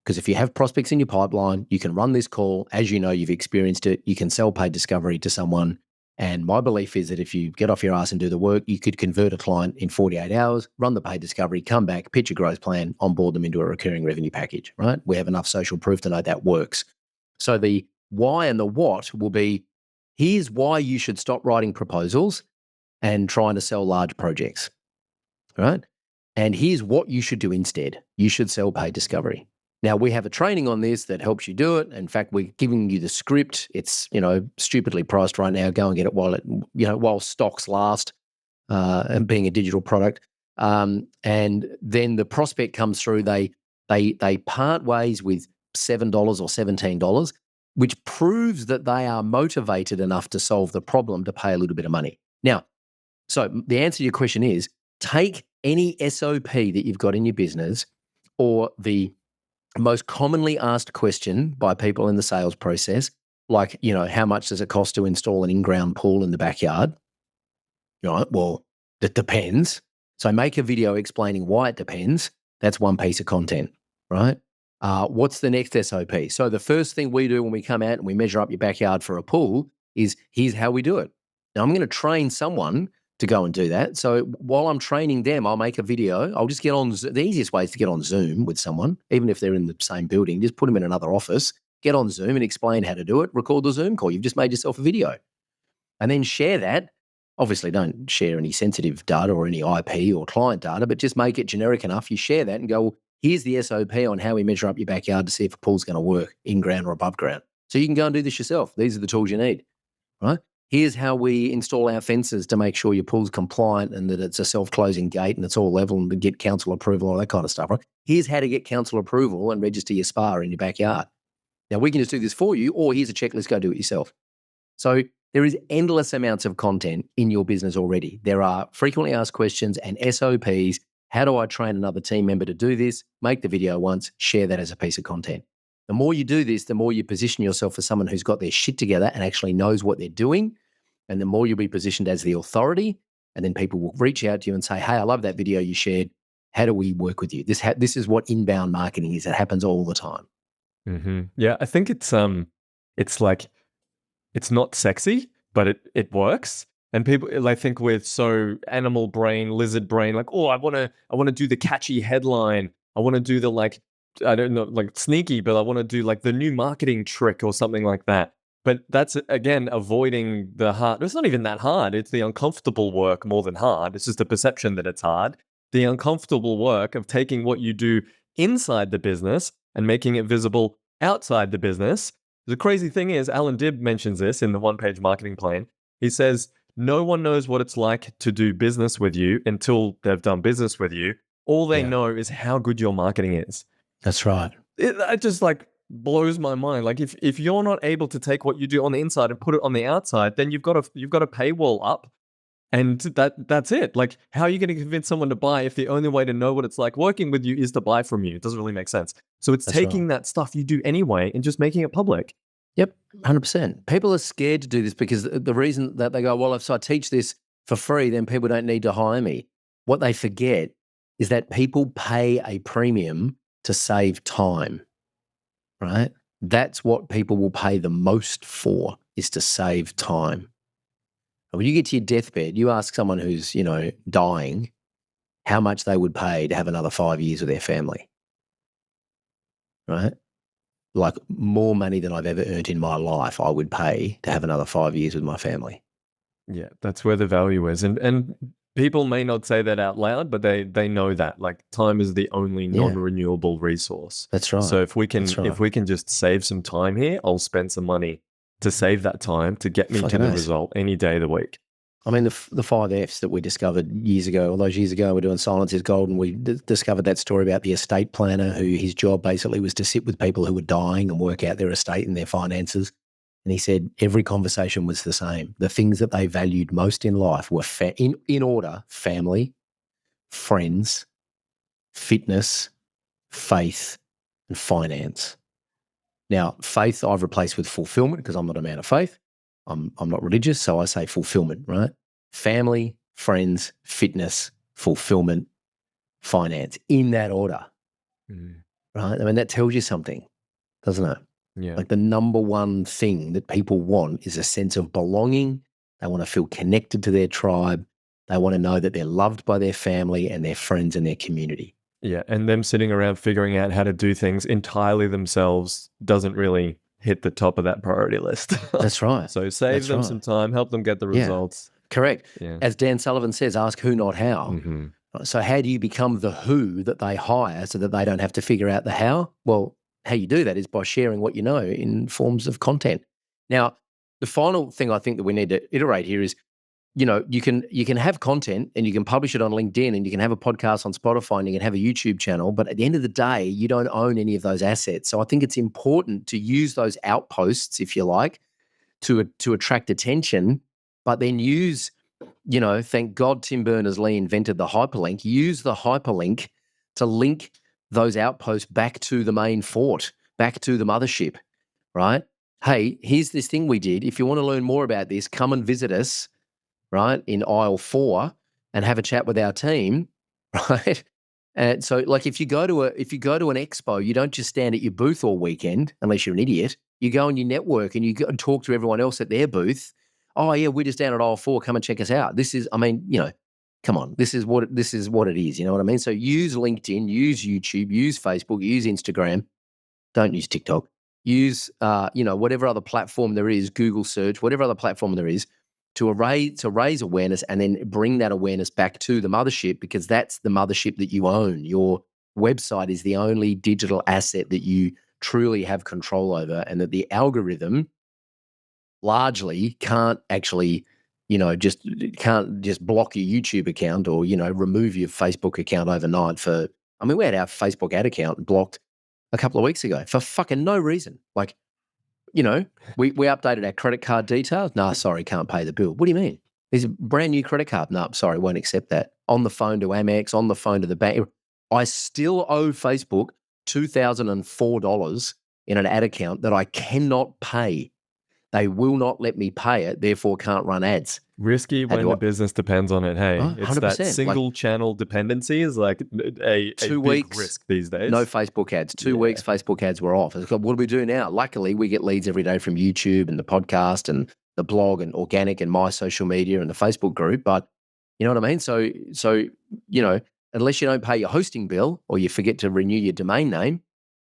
Speaker 2: Because if you have prospects in your pipeline, you can run this call. As you know, you've experienced it. You can sell paid discovery to someone. And my belief is that if you get off your ass and do the work, you could convert a client in 48 hours, run the paid discovery, come back, pitch a growth plan, onboard them into a recurring revenue package, right? We have enough social proof to know that works. So the why and the what will be, here's why you should stop writing proposals and trying to sell large projects, right? And here's what you should do instead. You should sell paid discovery. Now, we have a training on this that helps you do it. In fact, we're giving you the script. It's, stupidly priced right now. Go and get it while stocks last, and being a digital product. And then the prospect comes through, they part ways with $7 or $17, which proves that they are motivated enough to solve the problem to pay a little bit of money. Now, so the answer to your question is, take any SOP that you've got in your business or the most commonly asked question by people in the sales process, like, how much does it cost to install an in-ground pool in the backyard? Right. Well, it depends. So make a video explaining why it depends. That's one piece of content, right? What's the next SOP? So the first thing we do when we come out and we measure up your backyard for a pool is here's how we do it. Now I'm going to train someone to go and do that. So while I'm training them, I'll make a video. I'll just get on. The easiest way is to get on Zoom with someone, even if they're in the same building. Just put them in another office, get on Zoom and explain how to do it. Record the Zoom call. You've just made yourself a video, and then share that. Obviously, don't share any sensitive data or any IP or client data, but just make it generic enough. You share that and go, well, here's the SOP on how we measure up your backyard to see if a pool's going to work in ground or above ground. So you can go and do this yourself. These are the tools you need, right? Here's how we install our fences to make sure your pool's compliant and that it's a self-closing gate and it's all level and to get council approval, all that kind of stuff, right? Here's how to get council approval and register your spa in your backyard. Now, we can just do this for you, or here's a checklist, go do it yourself. So there is endless amounts of content in your business already. There are frequently asked questions and SOPs. How do I train another team member to do this? Make the video once, share that as a piece of content. The more you do this, the more you position yourself as someone who's got their shit together and actually knows what they're doing. And the more you'll be positioned as the authority. And then people will reach out to you and say, hey, I love that video you shared. How do we work with you? This is what inbound marketing is. It happens all the time.
Speaker 1: Mm-hmm. Yeah, I think it's like, it's not sexy, but it works. And people, I think we're so animal brain, lizard brain, like, oh, I want to do the catchy headline. I want to do the, like, I don't know, like sneaky, but I want to do like the new marketing trick or something like that. But that's, again, avoiding the hard. It's not even that hard. It's the uncomfortable work more than hard. It's just the perception that it's hard. The uncomfortable work of taking what you do inside the business and making it visible outside the business. The crazy thing is, Alan Dibb mentions this in the one-page marketing plan. He says, no one knows what it's like to do business with you until they've done business with you. All they know is how good your marketing is.
Speaker 2: That's right.
Speaker 1: It just like blows my mind. Like if you're not able to take what you do on the inside and put it on the outside, then you've got a paywall up, and that's it. Like, how are you going to convince someone to buy if the only way to know what it's like working with you is to buy from you? It doesn't really make sense. So it's taking that stuff you do anyway and just making it public.
Speaker 2: Yep, 100%. People are scared to do this because the reason that they go, well, if I teach this for free, then people don't need to hire me. What they forget is that people pay a premium to save time, right? That's what people will pay the most for, is to save time. And when you get to your deathbed, you ask someone who's, dying how much they would pay to have another 5 years with their family, right? Like, more money than I've ever earned in my life, I would pay to have another 5 years with my family.
Speaker 1: Yeah, that's where the value is. And people may not say that out loud, but they know that. Like, time is the only non-renewable resource.
Speaker 2: That's right.
Speaker 1: So if we can just save some time here, I'll spend some money to save that time to get me to the result any day of the week.
Speaker 2: I mean, the 5 Fs that we discovered years ago, all those years ago, we're doing Silence is Gold, and we discovered that story about the estate planner who his job basically was to sit with people who were dying and work out their estate and their finances. And he said every conversation was the same. The things that they valued most in life were, in order, family, friends, fitness, faith, and finance. Now, faith I've replaced with fulfillment because I'm not a man of faith. I'm not religious, so I say fulfillment, right? Family, friends, fitness, fulfillment, finance, in that order, right? I mean, that tells you something, doesn't it?
Speaker 1: Yeah.
Speaker 2: Like, the number one thing that people want is a sense of belonging. They want to feel connected to their tribe. They want to know that they're loved by their family and their friends and their community.
Speaker 1: Yeah, and them sitting around figuring out how to do things entirely themselves doesn't really hit the top of that priority list.
Speaker 2: That's right.
Speaker 1: So save them some time, help them get the results.
Speaker 2: Correct.
Speaker 1: Yeah.
Speaker 2: As Dan Sullivan says, ask who, not how.
Speaker 1: Mm-hmm.
Speaker 2: So how do you become the who that they hire so that they don't have to figure out the how? Well, how you do that is by sharing what you know in forms of content. Now, the final thing I think that we need to iterate here is, you can have content and you can publish it on LinkedIn and you can have a podcast on Spotify and you can have a YouTube channel, but at the end of the day, you don't own any of those assets. So I think it's important to use those outposts, if you like, to attract attention, but then use, thank God Tim Berners-Lee invented the hyperlink, use the hyperlink to link those outposts back to the main fort, back to the mothership, right? Hey, here's this thing we did. If you want to learn more about this, come and visit us, right, in aisle 4 and have a chat with our team, right? And so, like, if you go to an expo, you don't just stand at your booth all weekend, unless you're an idiot. You go and you network and you go and talk to everyone else at their booth. Oh yeah, we're just down at aisle 4. Come and check us out. This is, I mean, come on, this is what it is. You know what I mean? So use LinkedIn, use YouTube, use Facebook, use Instagram. Don't use TikTok. Use whatever other platform there is, Google search, whatever other platform there is, to raise awareness and then bring that awareness back to the mothership, because that's the mothership that you own. Your website is the only digital asset that you truly have control over, and that the algorithm largely can't actually, can't just block your YouTube account or, remove your Facebook account overnight for, I mean, we had our Facebook ad account blocked a couple of weeks ago for fucking no reason. Like, we updated our credit card details. Nah, sorry, can't pay the bill. What do you mean? There's a brand new credit card. No, sorry, won't accept that. On the phone to Amex, on the phone to the bank. I still owe Facebook $2,004 in an ad account that I cannot pay. They will not let me pay it, therefore can't run ads.
Speaker 1: Risky when the business depends on it. Hey,
Speaker 2: Oh,
Speaker 1: it's that
Speaker 2: 100%.
Speaker 1: single channel dependency is like a
Speaker 2: 2
Speaker 1: big
Speaker 2: weeks,
Speaker 1: risk these days.
Speaker 2: No Facebook ads. 2 weeks, Facebook ads were off. It's like, what do we do now? Luckily, we get leads every day from YouTube and the podcast and the blog and organic and my social media and the Facebook group. But you know what I mean? So unless you don't pay your hosting bill or you forget to renew your domain name,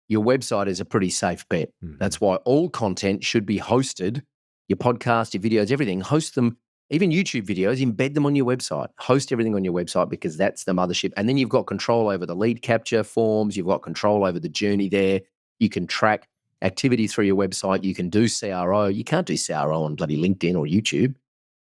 Speaker 2: your website is a pretty safe bet.
Speaker 1: Mm-hmm.
Speaker 2: That's why all content should be hosted. Your podcast, your videos, everything, host them. Even YouTube videos, embed them on your website. Host everything on your website, because that's the mothership. And then you've got control over the lead capture forms. You've got control over the journey there. You can track activity through your website. You can do CRO. You can't do CRO on bloody LinkedIn or YouTube,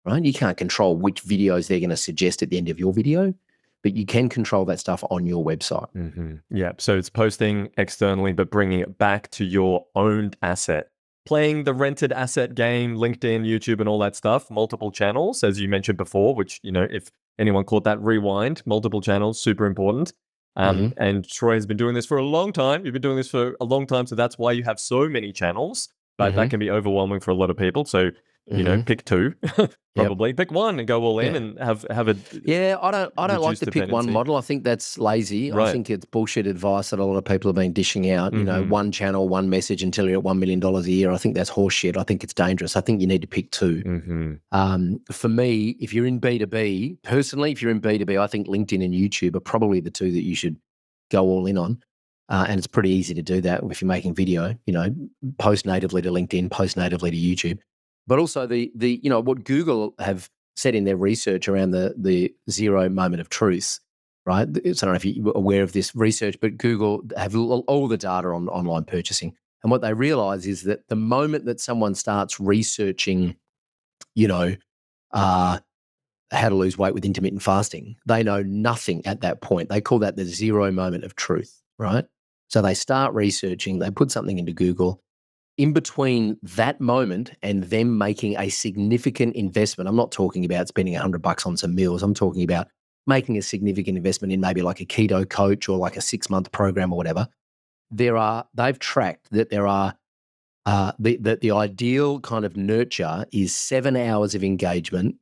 Speaker 2: right? You can't control which videos they're going to suggest at the end of your video, but you can control that stuff on your website.
Speaker 1: Mm-hmm. Yeah. So it's posting externally, but bringing it back to your owned asset. Playing the rented asset game, LinkedIn, YouTube, and all that stuff, multiple channels, as you mentioned before, which, if anyone caught that, rewind, multiple channels, super important. And Troy has been doing this for a long time. You've been doing this for a long time, so that's why you have so many channels, but that can be overwhelming for a lot of people. So, pick 2, probably. Pick 1 and go all in and have a
Speaker 2: I don't like the pick 1 model. I think that's lazy.
Speaker 1: Right.
Speaker 2: I think it's bullshit advice that a lot of people have been dishing out.
Speaker 1: Mm-hmm.
Speaker 2: 1 channel, 1 message until you're at $1 million a year. I think that's horseshit. I think it's dangerous. I think you need to pick 2.
Speaker 1: Mm-hmm.
Speaker 2: For me, if you're in B2B, personally, if you're in B2B, I think LinkedIn and YouTube are probably the 2 that you should go all in on. And it's pretty easy to do that if you're making video, post natively to LinkedIn, post natively to YouTube. But also the what Google have said in their research around the 0 moment of truth, right? So I don't know if you're aware of this research, but Google have all the data on online purchasing. And what they realize is that the moment that someone starts researching, how to lose weight with intermittent fasting, they know nothing at that point. They call that the 0 moment of truth, right? So they start researching, they put something into Google. In between that moment and them making a significant investment, I'm not talking about spending $100 on some meals. I'm talking about making a significant investment in maybe like a keto coach or like a 6-month program or whatever. They've tracked that there are the ideal kind of nurture is 7 hours of engagement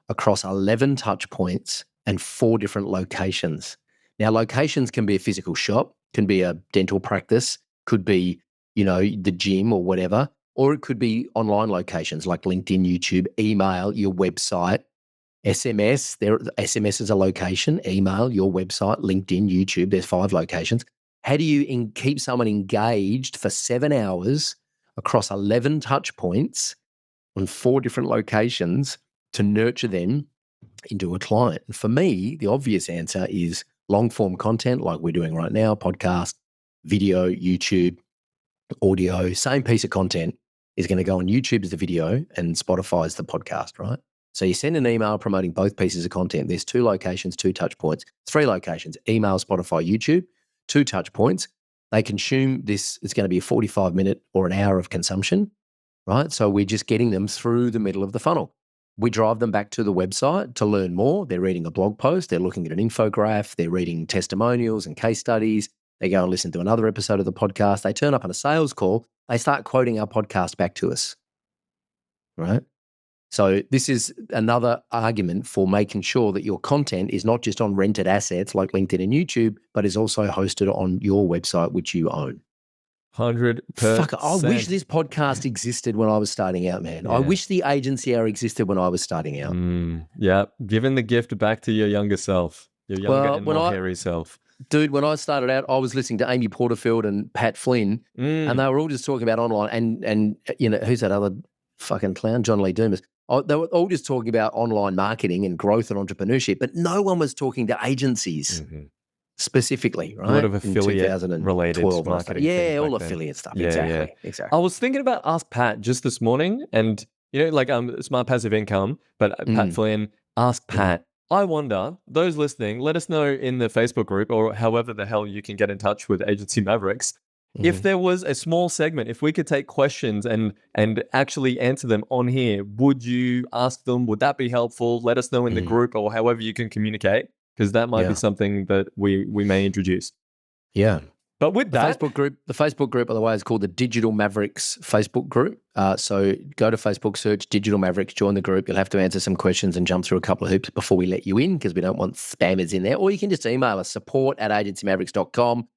Speaker 2: across 11 touch points and 4 different locations. Now, locations can be a physical shop, can be a dental practice, could be the gym or whatever, or it could be online locations like LinkedIn, YouTube, email, your website, SMS. SMS is a location, email, your website, LinkedIn, YouTube. There's 5 locations. How do you keep someone engaged for 7 hours across 11 touch points on 4 different locations to nurture them into a client? And for me, the obvious answer is long form content like we're doing right now, podcast, video, YouTube, audio, same piece of content is going to go on YouTube as the video and Spotify as the podcast, right? So you send an email promoting both pieces of content. There's 2 locations, 2 touch points, 3 locations, email, Spotify, YouTube, 2 touch points. They consume this. It's going to be a 45-minute or an hour of consumption, right? So we're just getting them through the middle of the funnel. We drive them back to the website to learn more. They're reading a blog post. They're looking at an infograph. They're reading testimonials and case studies. They go and listen to another episode of the podcast. They turn up on a sales call. They start quoting our podcast back to us, right? So this is another argument for making sure that your content is not just on rented assets like LinkedIn and YouTube, but is also hosted on your website, which you own.
Speaker 1: 100%.
Speaker 2: Fuck, I wish this podcast existed when I was starting out, man.
Speaker 1: Yeah.
Speaker 2: I wish the agency hour existed when I was starting out.
Speaker 1: Yeah, giving the gift back to your younger self, your younger and more hairy self.
Speaker 2: Dude, when I started out, I was listening to Amy Porterfield and Pat Flynn, and they were all just talking about online and you know, who's that other fucking clown? John Lee Dumas. They were all just talking about online marketing and growth and entrepreneurship, but no one was talking to agencies specifically, right?
Speaker 1: A lot of affiliate-related marketing.
Speaker 2: Yeah, all affiliate stuff. Yeah, exactly.
Speaker 1: I was thinking about Ask Pat just this morning, and you know, like Smart Passive Income, but Pat Flynn, Ask Pat. I wonder, those listening, let us know in the Facebook group or however the hell you can get in touch with Agency Mavericks. If there was a small segment, if we could take questions and actually answer them on here, would you ask them? Would that be helpful? Let us know in the group or however you can communicate, because that might be something that we may introduce.
Speaker 2: Yeah.
Speaker 1: But with
Speaker 2: the Facebook group, by the way, is called the Digital Mavericks Facebook group. So go to Facebook, search Digital Mavericks, join the group. You'll have to answer some questions and jump through a couple of hoops before we let you in, because we don't want spammers in there. Or you can just email us, support@agencymavericks.com,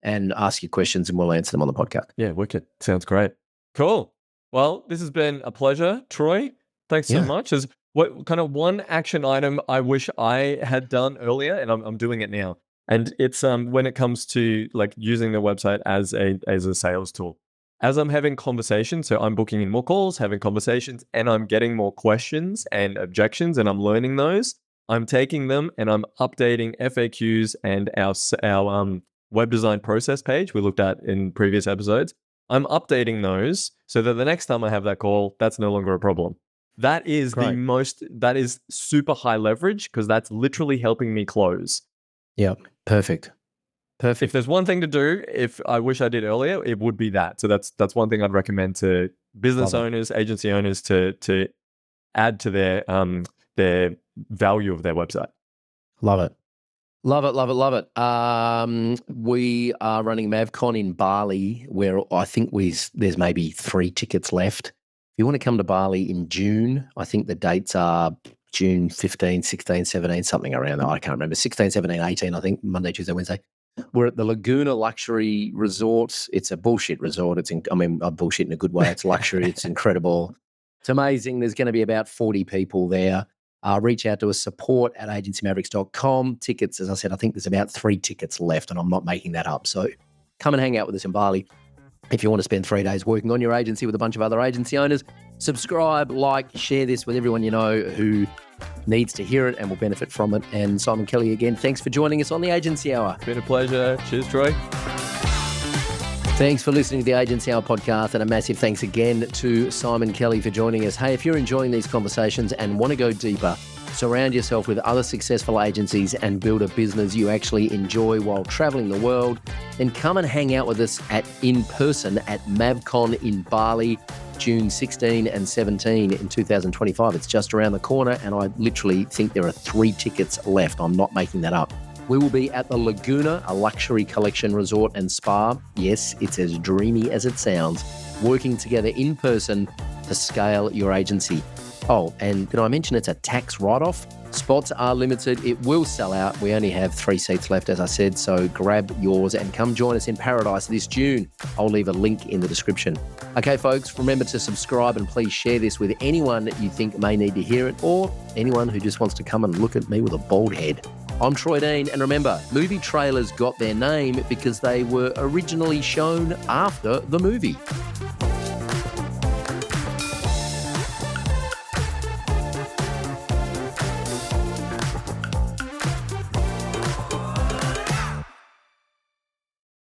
Speaker 2: and ask your questions and we'll answer them on the podcast.
Speaker 1: Yeah, wicked. Sounds great. Cool. Well, this has been a pleasure, Troy. Thanks so much. As what kind of one action item I wish I had done earlier, and I'm doing it now. And it's when it comes to like using the website as a sales tool. As I'm having conversations, so I'm booking in more calls, having conversations, and I'm getting more questions and objections, and I'm learning those. I'm taking them and I'm updating FAQs and our web design process page we looked at in previous episodes. I'm updating those so that the next time I have that call, that's no longer a problem. That is that is super high leverage, because that's literally helping me close.
Speaker 2: Yeah, perfect.
Speaker 1: If there's one thing to do, if I wish I did earlier, it would be that. So that's one thing I'd recommend to business owners, agency owners to add to their value of their website.
Speaker 2: Love it. Love it, love it, love it. We are running MavCon in Bali, where I think there's maybe 3 tickets left. If you want to come to Bali in June, I think the dates are June 15, 16, 17, something around there. I can't remember. 16, 17, 18, I think, Monday, Tuesday, Wednesday. We're at the Laguna Luxury Resort. It's a bullshit resort. I'm bullshit in a good way. It's luxury. It's incredible. It's amazing. There's going to be about 40 people there. Reach out to us, support@agencymavericks.com. Tickets, as I said, I think there's about 3 tickets left, and I'm not making that up. So come and hang out with us in Bali. If you want to spend 3 days working on your agency with a bunch of other agency owners, subscribe, like, share this with everyone you know who needs to hear it and will benefit from it. And Simon Kelly, again, thanks for joining us on the Agency Hour.
Speaker 1: Been a pleasure. Cheers, Troy.
Speaker 2: Thanks for listening to the Agency Hour podcast, and a massive thanks again to Simon Kelly for joining us. Hey, if you're enjoying these conversations and want to go deeper, surround yourself with other successful agencies and build a business you actually enjoy while traveling the world, then come and hang out with us in person at MavCon in Bali, June 16 and 17 in 2025. It's just around the corner, and I literally think there are 3 tickets left. I'm not making that up. We will be at the Laguna, a luxury collection resort and spa. Yes, it's as dreamy as it sounds, working together in person to scale your agency. Oh, and did I mention it's a tax write-off? Spots are limited. It will sell out. We only have 3 seats left, as I said, so grab yours and come join us in paradise this June. I'll leave a link in the description. Okay, folks, remember to subscribe and please share this with anyone that you think may need to hear it, or anyone who just wants to come and look at me with a bald head. I'm Troy Dean, and remember, movie trailers got their name because they were originally shown after the movie.